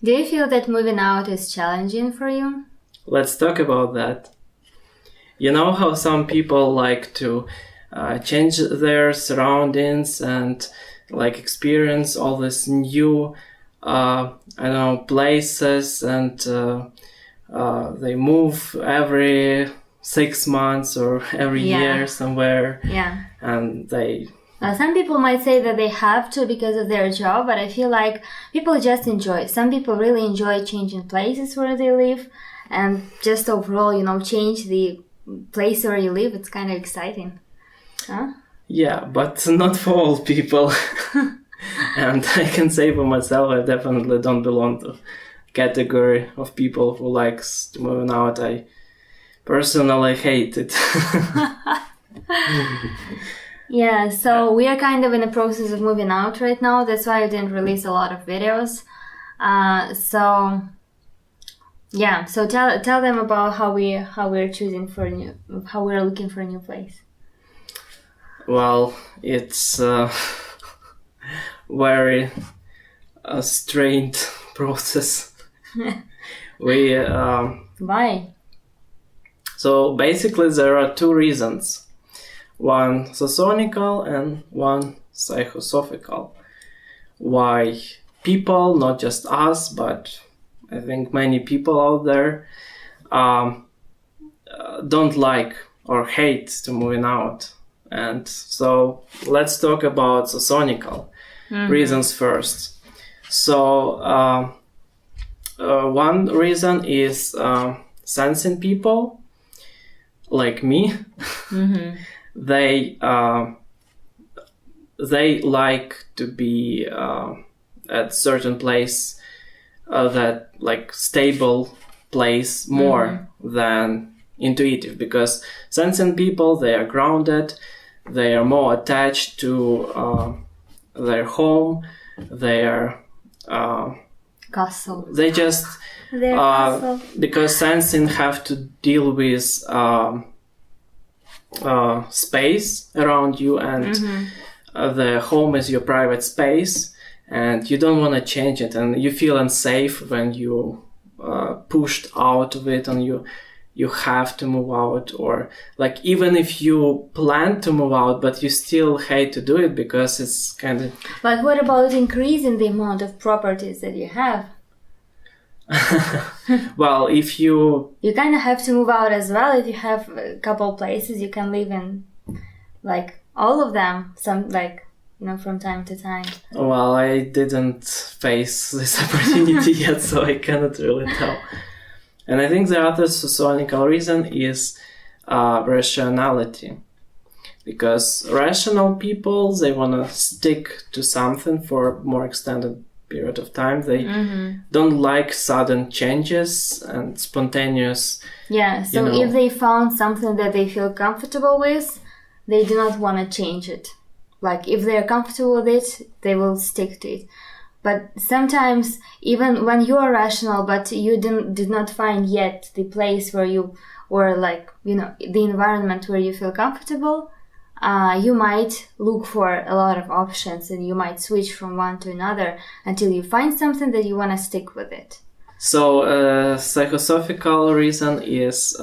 Do you feel that moving out is challenging for you? Let's talk about that. You know how some people like to change their surroundings and like experience all this new, places, and they move every 6 months or every year somewhere. Yeah. And they... Some people might say that they have to because of their job, but I feel like people just enjoy. Some people really enjoy changing places where they live, and just overall, change the place where you live. It's kind of exciting. Huh? Yeah, but not for all people. And I can say for myself, I definitely don't belong to category of people who likes to move out. I personally hate it. Yeah, so we are kind of in the process of moving out right now. That's why I didn't release a lot of videos. So tell them about how we're choosing how we're looking for a new place. Well, it's very strained process. Why? So basically there are two reasons. One sociological and one psychosophical. Why people, not just us, but I think many people out there, don't like or hate to moving out. And so let's talk about sociological reasons first. So one reason is sensing people like me. Mm-hmm. They like to be at certain place, that like stable place more than intuitive, because sensing people, they are grounded, they are more attached to their home, their castle. They just castle. Because sensing have to deal with space around you, and the home is your private space, and you don't want to change it, and you feel unsafe when you pushed out of it, and you have to move out, or like even if you plan to move out, but you still hate to do it because it's kind of... But what about increasing the amount of properties that you have? Well, if you kind of have to move out as well. If you have a couple places you can live in, like all of them, some from time to time. Well, I didn't face this opportunity yet, so I cannot really tell. And I think the other sociological reason is rationality, because rational people, they want to stick to something for a more extended period of time. They don't like sudden changes and spontaneous. Yeah, so if they found something that they feel comfortable with, they do not want to change it. Like if they're comfortable with it, they will stick to it. But sometimes, even when you are rational, but you did not find yet the place where you, or the environment where you feel comfortable, you might look for a lot of options, and you might switch from one to another until you find something that you want to stick with it. So psychosophical reason is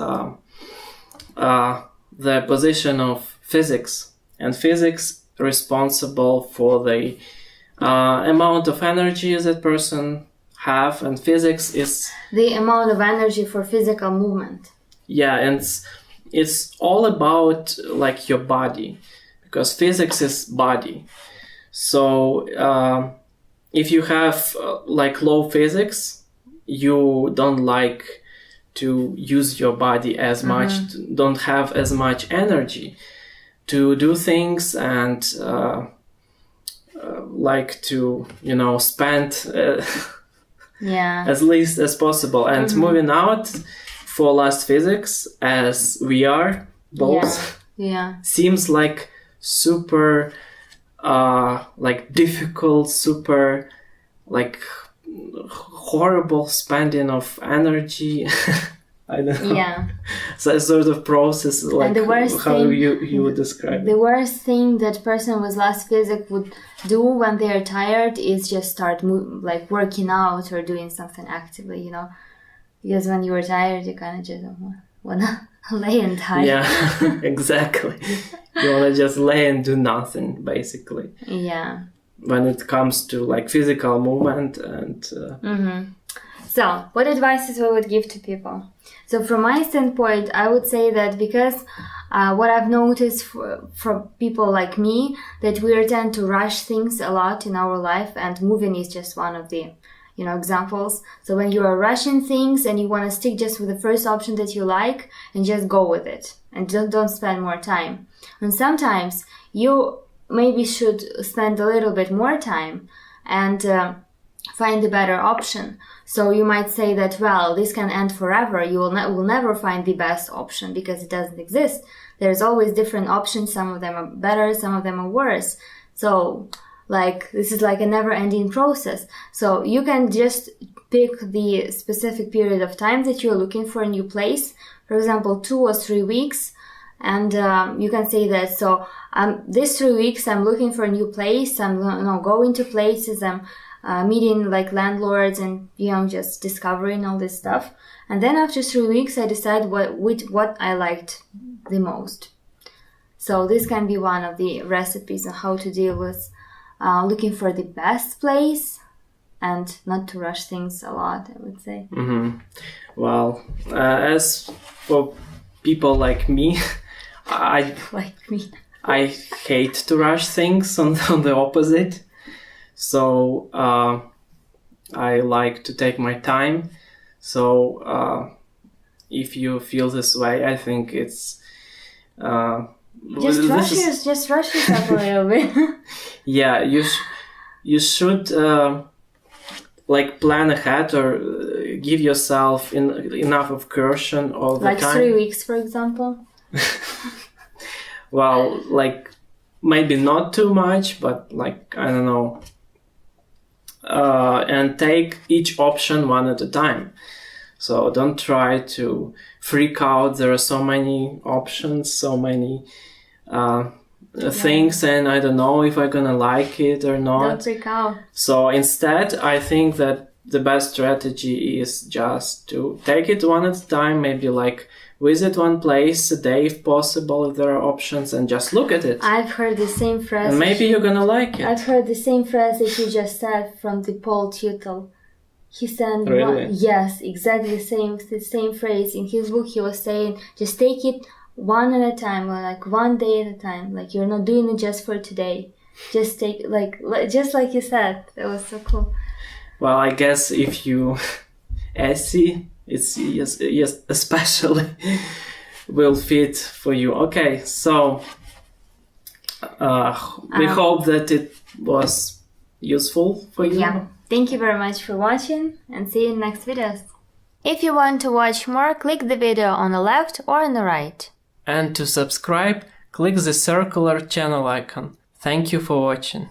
the position of physics, and physics responsible for the amount of energy that person have, and physics is the amount of energy for physical movement. Yeah, and it's all about like your body, because physics is body. So if you have low physics, you don't like to use your body as much, don't have as much energy to do things, and like to spend as least as possible. And moving out for last physics, as we are both, seems like super difficult, super horrible spending of energy. I don't know. Yeah. So a sort of process, like And the worst how thing- you would describe The it. worst thing that person with last physics would do when they are tired is just start like working out or doing something actively, you know, because when you are tired, you kind of just wanna lay and die. Yeah, exactly. You want to just lay and do nothing, basically. Yeah. When it comes to like physical movement and So, what advices we would give to people? So, from my standpoint, I would say that because what I've noticed from people like me, that we tend to rush things a lot in our life, and moving is just one of the, you know, examples. So, when you are rushing things and you want to stick just with the first option that you like and just go with it, and don't spend more time. And sometimes you maybe should spend a little bit more time and find a better option. So you might say that, well, this can end forever. You will never find the best option because it doesn't exist. There's always different options. Some of them are better, some of them are worse. So like this is like a never-ending process. So you can just pick the specific period of time that you're looking for a new place. For example, 2 or 3 weeks. And you can say that, so this 3 weeks I'm looking for a new place. I'm going to places. I'm meeting like landlords and, you know, just discovering all this stuff. And then after 3 weeks, I decide what I liked the most. So this can be one of the recipes on how to deal with looking for the best place and not to rush things a lot, I would say. well, as for people like me, Like me. I hate to rush things on the opposite. So I like to take my time. So if you feel this way, I think it's Just rush yourself a little bit. Yeah, you should like plan ahead or give yourself enough of caution all the Like time. 3 weeks, for example. Well, like maybe not too much, but like I don't know. And take each option one at a time. So don't try to freak out. There are so many options, so many things, and I don't know if I'm gonna like it or not. Don't freak out. So instead, I think that the best strategy is just to take it one at a time, maybe like visit one place a day if possible, if there are options, and just look at it. I've heard the same phrase. And maybe you're gonna like it. I've heard the same phrase that you just said from the Paul Tuttle. He said, Really? yes, exactly the same phrase. In his book, he was saying, just take it one at a time, or like one day at a time. Like you're not doing it just for today. Just take just like you said. That was so cool. Well, I guess if you SE, it's yes, especially will fit for you. Okay, so we hope that it was useful for you. Yeah. Thank you very much for watching and see you in next videos. If you want to watch more, click the video on the left or on the right. And to subscribe, click the circular channel icon. Thank you for watching.